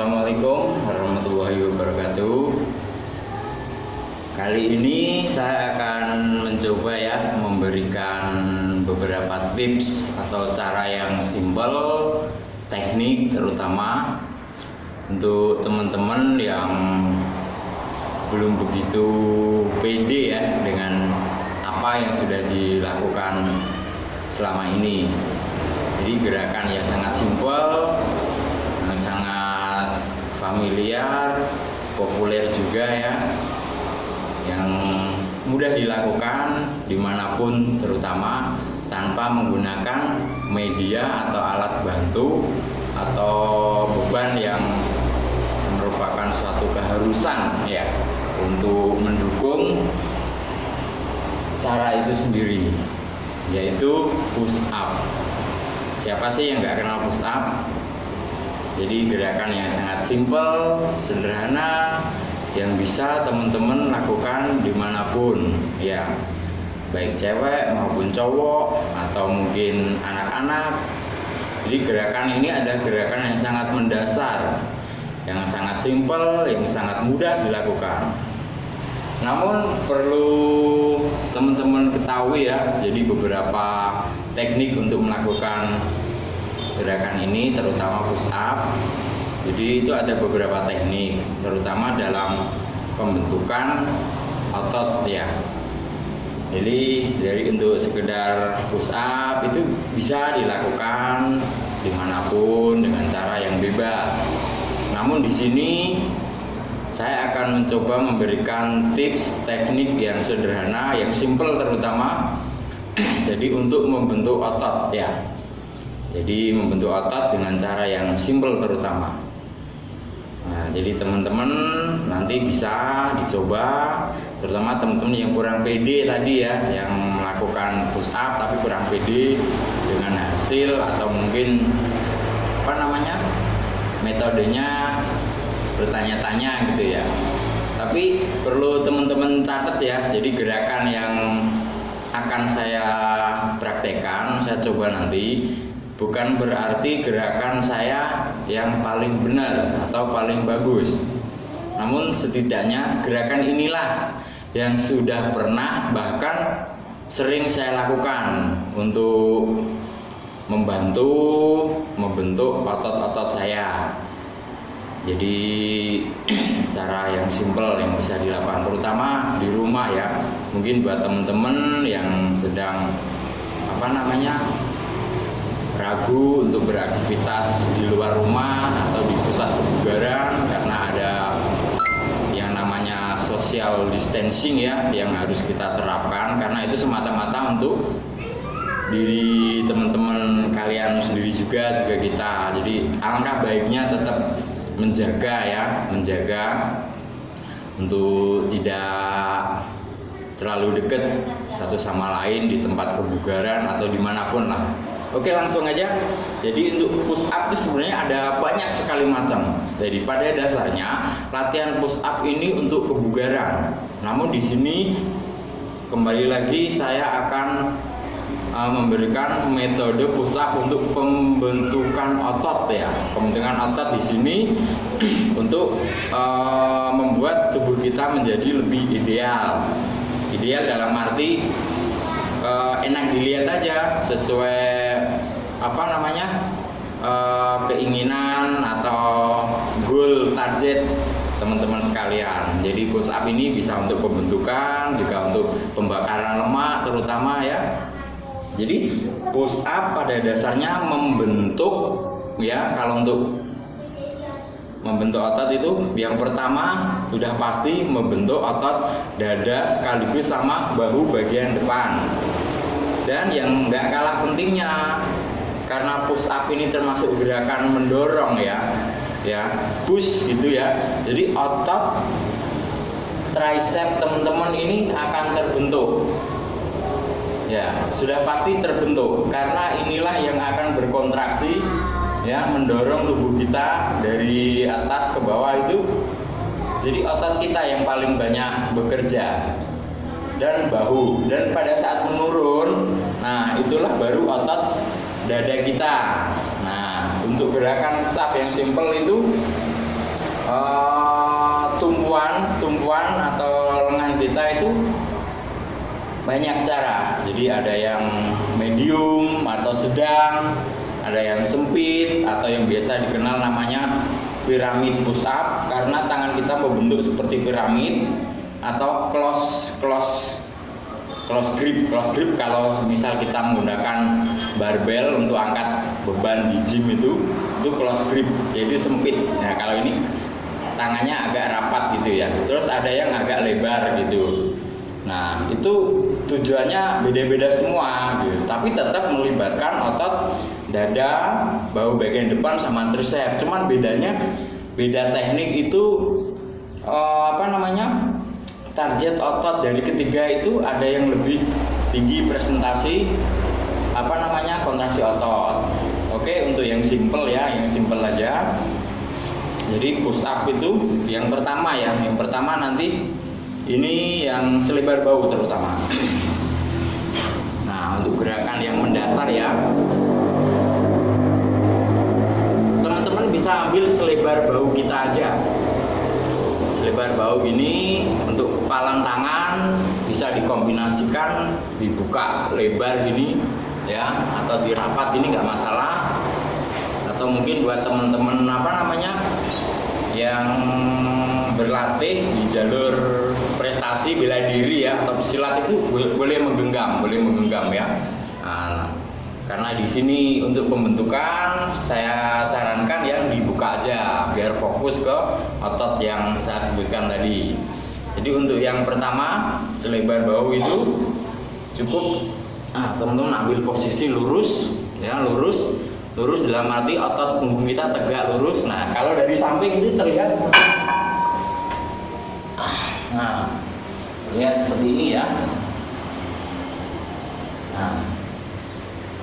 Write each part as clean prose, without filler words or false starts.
Assalamualaikum warahmatullahi wabarakatuh. Kali ini saya akan mencoba memberikan beberapa tips atau cara yang simpel, teknik terutama untuk teman-teman yang belum begitu pede dengan apa yang sudah dilakukan selama ini. Jadi gerakan yang sangat simpel, yang sangat familiar, populer juga yang mudah dilakukan dimanapun, terutama tanpa menggunakan media atau alat bantu atau beban yang merupakan suatu keharusan untuk mendukung cara itu sendiri, yaitu push up. Siapa sih yang nggak kenal push up? Jadi gerakan yang sangat simpel, sederhana, yang bisa teman-teman lakukan dimanapun, baik cewek maupun cowok atau mungkin anak-anak. Jadi gerakan ini adalah gerakan yang sangat mendasar, yang sangat simpel, yang sangat mudah dilakukan. Namun perlu teman-teman ketahui jadi beberapa teknik untuk melakukan gerakan ini, terutama push up. Jadi itu ada beberapa teknik, terutama dalam pembentukan otot Jadi untuk sekedar push up itu bisa dilakukan dimanapun dengan cara yang bebas. Namun di sini saya akan mencoba memberikan tips teknik yang sederhana, yang simple terutama. Jadi untuk membentuk otot Jadi membentuk otot dengan cara yang simple terutama. Nah, jadi teman-teman nanti bisa dicoba, terutama teman-teman yang kurang pede tadi yang melakukan push up tapi kurang pede dengan hasil atau mungkin metodenya bertanya-tanya gitu Tapi perlu teman-teman catat jadi gerakan yang akan saya praktekkan, saya coba nanti, bukan berarti gerakan saya yang paling benar atau paling bagus. Namun setidaknya gerakan inilah yang sudah pernah bahkan sering saya lakukan untuk membantu membentuk otot-otot saya. Jadi cara yang simple yang bisa dilakukan terutama di rumah Mungkin buat teman-teman yang sedang ragu untuk beraktivitas di luar rumah atau di pusat kebugaran karena ada yang namanya social distancing yang harus kita terapkan, karena itu semata-mata untuk diri teman-teman kalian sendiri juga kita. Jadi alangkah baiknya tetap menjaga untuk tidak terlalu dekat satu sama lain di tempat kebugaran atau dimanapun lah. Oke, langsung aja. Jadi untuk push up itu sebenarnya ada banyak sekali macam. Jadi pada dasarnya latihan push up ini untuk kebugaran. Namun di sini kembali lagi saya akan memberikan metode push up untuk pembentukan otot Pembentukan otot di sini untuk membuat tubuh kita menjadi lebih ideal. Ideal dalam arti enak dilihat aja, sesuai keinginan atau goal target teman-teman sekalian. Jadi push up ini bisa untuk pembentukan, juga untuk pembakaran lemak terutama Jadi push up pada dasarnya membentuk kalau untuk membentuk otot itu yang pertama sudah pasti membentuk otot dada sekaligus sama bahu bagian depan. Dan yang nggak kalah pentingnya, karena push up ini termasuk gerakan mendorong push gitu Jadi otot tricep teman-teman ini akan terbentuk. Sudah pasti terbentuk karena inilah yang akan berkontraksi mendorong tubuh kita dari atas ke bawah itu. Jadi otot kita yang paling banyak bekerja, dan bahu. Dan pada saat menurun, itulah baru otot dada kita. Untuk gerakan push up yang simple itu tumpuan atau lengan kita itu banyak cara. Jadi ada yang medium atau sedang, ada yang sempit atau yang biasa dikenal namanya piramid push up karena tangan kita membentuk seperti piramid, atau close grip kalau misal kita menggunakan barbel untuk angkat beban di gym itu close grip, jadi sempit. Nah kalau ini tangannya agak rapat gitu ya. Terus ada yang agak lebar gitu. Nah itu tujuannya beda-beda semua gitu. Tapi tetap melibatkan otot dada, bahu bagian depan sama tricep. Cuman beda teknik itu target otot dari ketiga itu ada yang lebih tinggi presentasi kontraksi otot. Oke, untuk yang simple ya, yang simple aja. Jadi push up itu yang pertama ya, yang pertama nanti ini yang selebar bahu terutama. Nah, untuk gerakan yang mendasar ya, teman-teman bisa ambil selebar bahu kita aja. Selebar bahu ini untuk kepalan tangan bisa dikombinasikan, dibuka lebar gini ya, atau dirapat gini nggak masalah. Atau mungkin buat teman-teman yang berlatih di jalur prestasi bela diri ya atau silat itu boleh menggenggam ya. Nah, karena di sini untuk pembentukan saya sarankan yang dibuka aja biar fokus ke otot yang saya sebutkan tadi. Jadi untuk yang pertama selebar bahu itu cukup teman-teman ambil posisi lurus ya, lurus dalam arti otot punggung kita tegak lurus. Nah kalau dari samping itu terlihat seperti terlihat seperti ini ya. Nah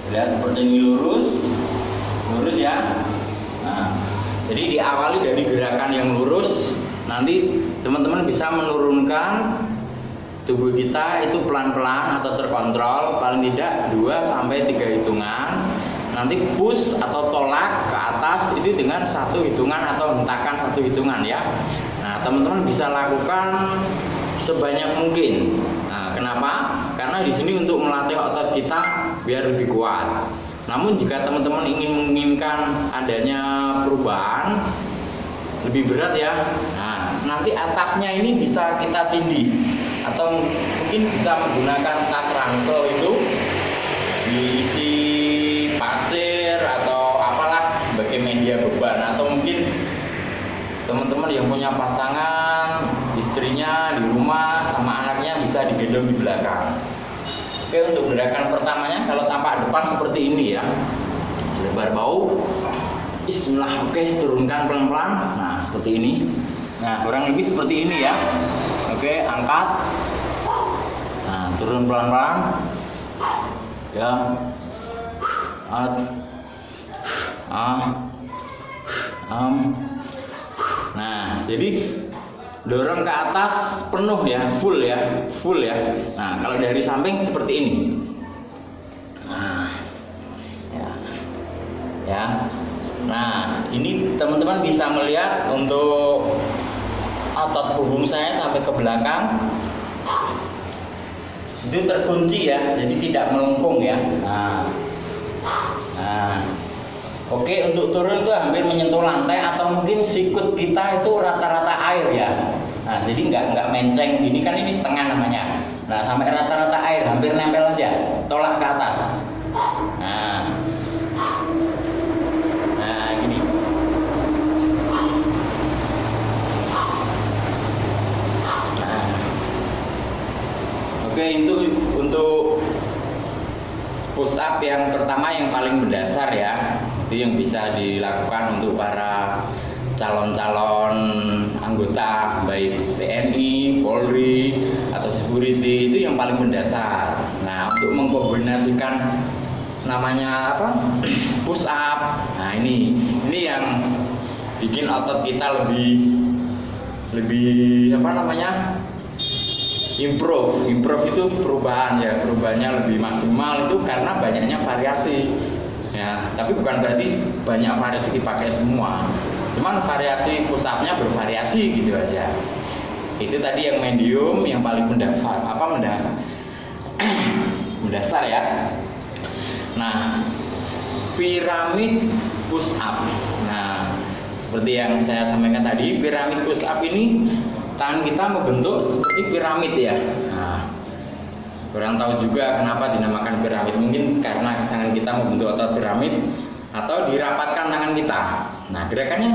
lihat seperti ini, lurus ya. Nah, jadi diawali dari gerakan yang lurus, nanti teman-teman bisa menurunkan tubuh kita itu pelan-pelan atau terkontrol, paling tidak 2-3 hitungan. Nanti push atau tolak ke atas itu dengan 1 hitungan atau hentakan 1 hitungan ya. Nah, teman-teman bisa lakukan sebanyak mungkin. Nah, kenapa? Karena di sini untuk melatih otot kita biar lebih kuat. Namun jika teman-teman menginginkan adanya perubahan lebih berat ya, nah nanti atasnya ini bisa kita tindih atau mungkin bisa menggunakan tas ransel itu diisi pasir atau apalah sebagai media beban, atau mungkin teman-teman yang punya pasangan, istrinya di rumah sama anaknya bisa digendong di belakang. Oke, untuk gerakan pertamanya kalau tampak depan seperti ini ya, selebar bahu, bismillah. Oke, turunkan pelan-pelan. Nah seperti ini. Nah kurang lebih seperti ini ya. Oke, angkat. Nah turun pelan-pelan ya. Nah jadi dorong ke atas penuh ya, full ya. Nah kalau dari samping seperti ini. Nah ya. Nah ini teman-teman bisa melihat untuk otot punggung saya sampai ke belakang itu terkunci ya, jadi tidak melengkung ya. Nah, oke, untuk turun itu hampir menyentuh lantai atau mungkin sikut kita itu rata-rata air ya. Nah, jadi nggak menceng gini kan, ini setengah namanya. Nah, sampai rata-rata air, hampir nempel aja, tolak ke atas. Nah gini. Nah, oke, itu untuk push up yang pertama yang paling mendasar ya. Itu yang bisa dilakukan untuk para calon-calon anggota baik TNI, Polri atau security, itu yang paling mendasar. Nah, untuk mengkombinasikan namanya push up. Nah, ini yang bikin otot kita lebih improve itu perubahan ya, perubahannya lebih maksimal itu karena banyaknya variasi ya. Tapi bukan berarti banyak variasi dipakai semua. Cuman variasi push up-nya bervariasi gitu aja. Itu tadi yang medium, yang paling mendasar ya. Nah, piramid push up. Nah, seperti yang saya sampaikan tadi, piramid push up ini tangan kita membentuk seperti piramid ya. Nah, kurang tahu juga kenapa dinamakan piramid. Mungkin karena tangan kita membentuk otot piramid atau dirapatkan tangan kita. Nah, gerakannya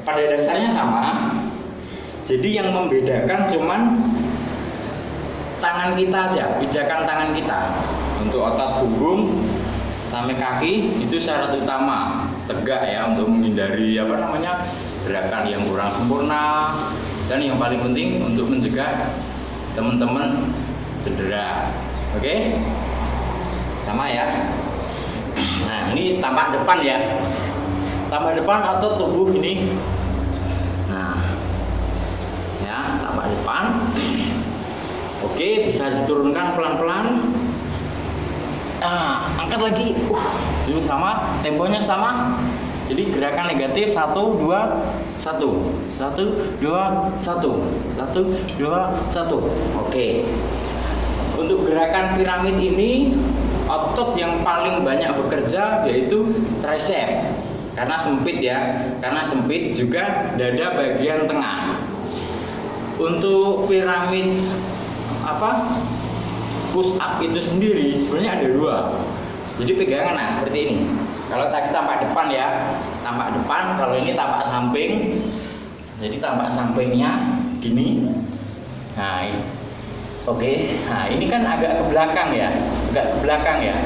pada dasarnya sama. Jadi yang membedakan cuman tangan kita aja, pijakan tangan kita. Untuk otot punggung sampai kaki itu syarat utama tegak ya, untuk menghindari gerakan yang kurang sempurna, dan yang paling penting untuk mencegah teman-teman cedera. Oke? Sama ya. Nah, ini tampak depan ya. Tampak depan otot tubuh ini. Nah, ya, tampak depan. Oke, bisa diturunkan pelan-pelan. Angkat lagi. Itu sama, temponya sama. Jadi gerakan negatif 1 2 1 1 2 1 1 2 1. Oke. Untuk gerakan piramid ini otot yang paling banyak bekerja yaitu tricep. Karena sempit ya, karena sempit juga dada bagian tengah. Untuk piramid push up itu sendiri sebenarnya ada 2. Jadi pegangan seperti ini. Kalau tadi tampak depan ya, tampak depan. Kalau ini tampak samping. Jadi tampak sampingnya gini. Nah, ini. Oke. Nah, ini kan agak ke belakang ya,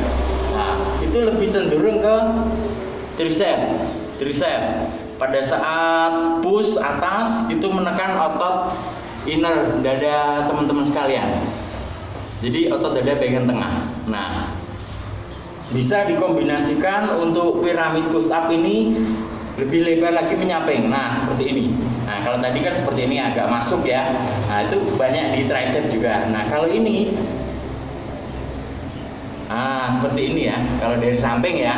Nah, itu lebih cenderung ke tricep. Pada saat push atas itu menekan otot inner dada teman-teman sekalian. Jadi otot dada bagian tengah. Nah, bisa dikombinasikan untuk piramid push up ini lebih lebar lagi menyamping. Nah, seperti ini. Nah, kalau tadi kan seperti ini agak masuk ya. Nah, itu banyak di tricep juga. Nah, kalau ini seperti ini ya. Kalau dari samping ya.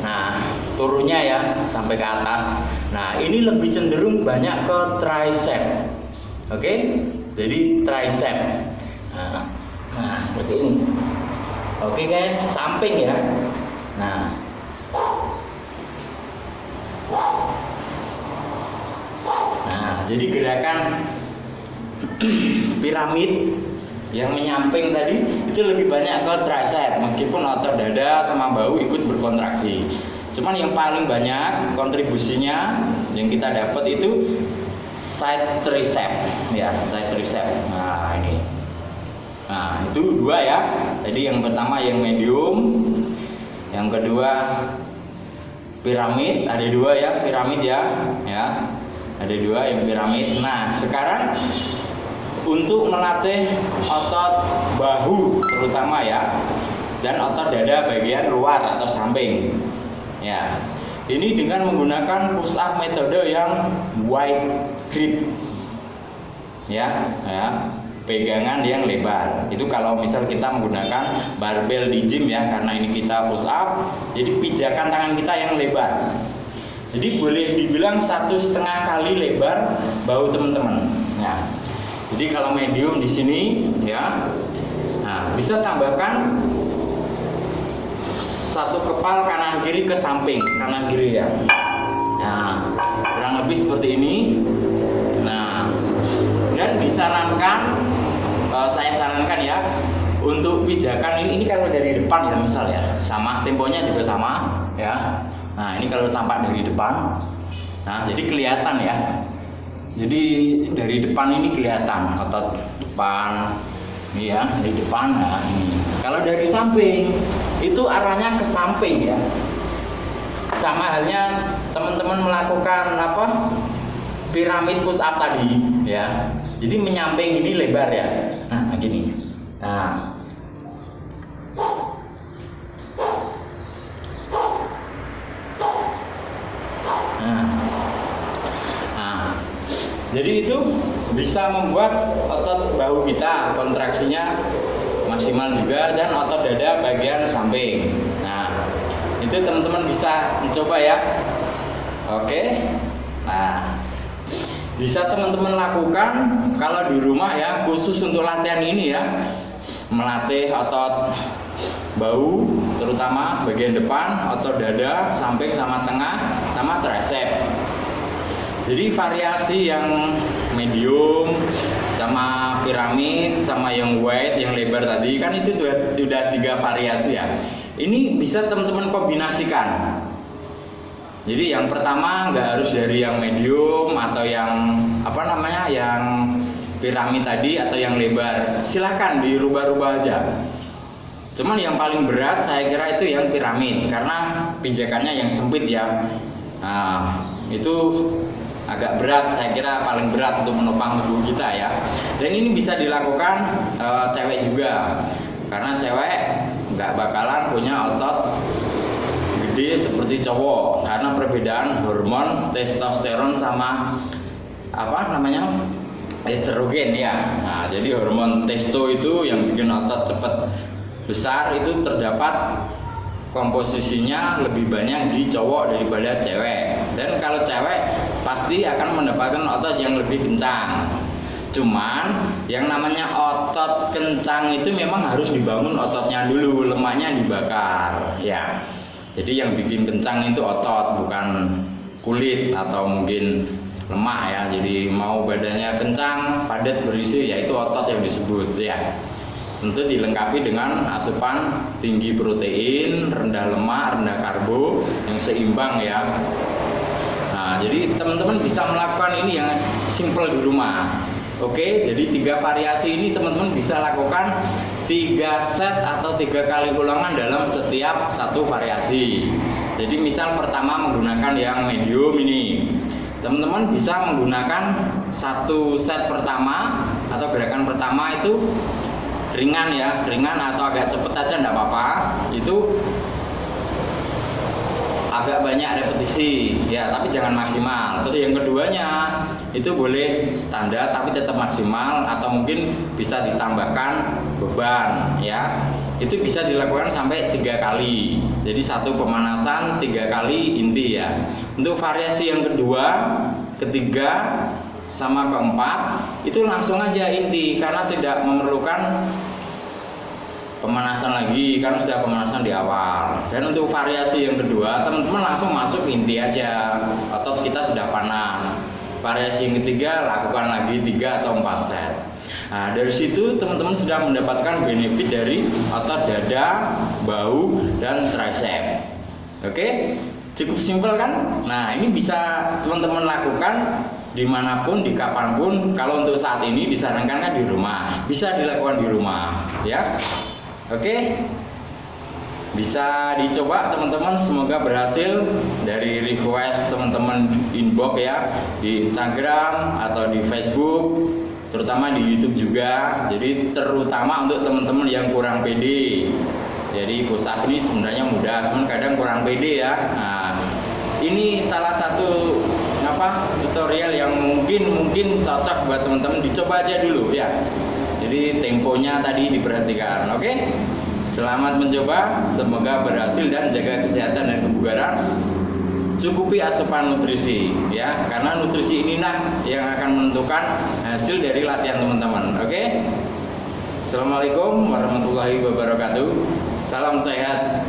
Nah, turunnya ya sampai ke atas. Nah, ini lebih cenderung banyak ke tricep. Oke? Jadi tricep. Nah, seperti ini. Oke guys, samping ya. Nah, jadi gerakan piramid yang menyamping tadi itu lebih banyak ke tricep, meskipun otot dada sama bahu ikut berkontraksi. Cuman yang paling banyak kontribusinya yang kita dapat itu side tricep ya, side tricep. Nah, ini. Nah, itu 2 ya. Jadi yang pertama yang medium, yang kedua piramid. Ada 2 ya, piramid ya. Ada 2 yang piramid. Nah, sekarang untuk melatih otot bahu terutama ya, dan otot dada bagian luar atau samping. Ya. Ini dengan menggunakan push up metode yang wide grip. Ya. Pegangan yang lebar. Itu kalau misal kita menggunakan barbel di gym ya, karena ini kita push up, jadi pijakan tangan kita yang lebar. Jadi boleh dibilang 1,5 kali lebar bahu teman-teman. Nah, jadi kalau medium di sini ya, nah bisa tambahkan 1 kepal kanan kiri ke samping, kanan kiri ya. Nah, kurang lebih seperti ini. Nah, dan disarankan, saya sarankan ya, untuk pijakan ini kalau dari depan ya misal ya, sama temponya juga sama ya. Nah, ini kalau tampak dari depan, nah jadi kelihatan ya. Jadi dari depan ini kelihatan otot depan, ini ya dari depan. Nah, ini. Kalau dari samping itu arahnya ke samping ya. Sama halnya teman-teman melakukan piramid push up tadi ya. Jadi menyamping ini lebar ya. Nah, gini. Nah. Jadi itu bisa membuat otot bahu kita kontraksinya maksimal juga, dan otot dada bagian samping. Nah, itu teman-teman bisa mencoba ya. Oke. Nah, bisa teman-teman lakukan kalau di rumah ya, khusus untuk latihan ini ya, melatih otot bahu, terutama bagian depan, otot dada, samping sama tengah, sama tricep. Jadi variasi yang medium, sama piramid, sama yang wide, yang lebar tadi kan itu sudah 3 variasi ya. Ini bisa teman-teman kombinasikan. Jadi yang pertama nggak harus dari yang medium atau yang yang piramid tadi atau yang lebar. Silakan dirubah-rubah aja. Cuman yang paling berat saya kira itu yang piramid karena pijakannya yang sempit ya. Nah, itu agak berat, saya kira paling berat untuk menopang tubuh kita ya. Dan ini bisa dilakukan cewek juga, karena cewek nggak bakalan punya otot gede seperti cowok karena perbedaan hormon testosteron sama estrogen ya. Nah, jadi hormon testo itu yang bikin otot cepat besar itu terdapat komposisinya lebih banyak di cowok daripada cewek. Dan kalau cewek pasti akan mendapatkan otot yang lebih kencang. Cuman yang namanya otot kencang itu memang harus dibangun ototnya dulu, lemaknya dibakar ya. Jadi yang bikin kencang itu otot, bukan kulit atau mungkin lemak ya. Jadi mau badannya kencang, padat, berisi, ya itu otot yang disebut ya. Tentu dilengkapi dengan asupan tinggi protein, rendah lemak, rendah karbo, yang seimbang ya. Nah, jadi teman-teman bisa melakukan ini yang simple di rumah. Oke, jadi 3 variasi ini teman-teman bisa lakukan 3 set atau 3 kali ulangan dalam setiap satu variasi. Jadi misal pertama menggunakan yang medium ini, teman-teman bisa menggunakan 1 set pertama atau gerakan pertama itu ringan ya, ringan atau agak cepet aja enggak apa-apa. Itu agak banyak repetisi ya, tapi jangan maksimal. Terus yang keduanya itu boleh standar tapi tetap maksimal, atau mungkin bisa ditambahkan beban ya. Itu bisa dilakukan sampai 3 kali. Jadi 1 pemanasan, 3 kali inti ya. Untuk variasi yang kedua, ketiga sama keempat itu langsung aja inti karena tidak memerlukan pemanasan lagi karena sudah pemanasan di awal. Dan untuk variasi yang kedua teman-teman langsung masuk inti aja, otot kita sudah panas. Variasi yang ketiga lakukan lagi 3 atau 4 set. Nah, dari situ teman-teman sudah mendapatkan benefit dari otot dada, bahu, dan tricep. Oke, cukup simpel kan? Nah, ini bisa teman-teman lakukan dimanapun, di kapanpun. Kalau untuk saat ini disarankan kan di rumah, bisa dilakukan di rumah ya. Oke, bisa dicoba teman-teman, semoga berhasil. Dari request teman-teman inbox ya, di Instagram atau di Facebook, terutama di YouTube juga. Jadi terutama untuk teman-teman yang kurang pede. Jadi push up ini sebenarnya mudah, cuman kadang kurang pede ya. Nah, ini salah satu tutorial yang mungkin cocok buat teman-teman, dicoba aja dulu ya. Jadi temponya tadi diperhatikan. Oke, selamat mencoba, semoga berhasil dan jaga kesehatan dan kebugaran. Cukupi asupan nutrisi ya, karena nutrisi inilah yang akan menentukan hasil dari latihan teman-teman. Oke, assalamualaikum warahmatullahi wabarakatuh. Salam sehat.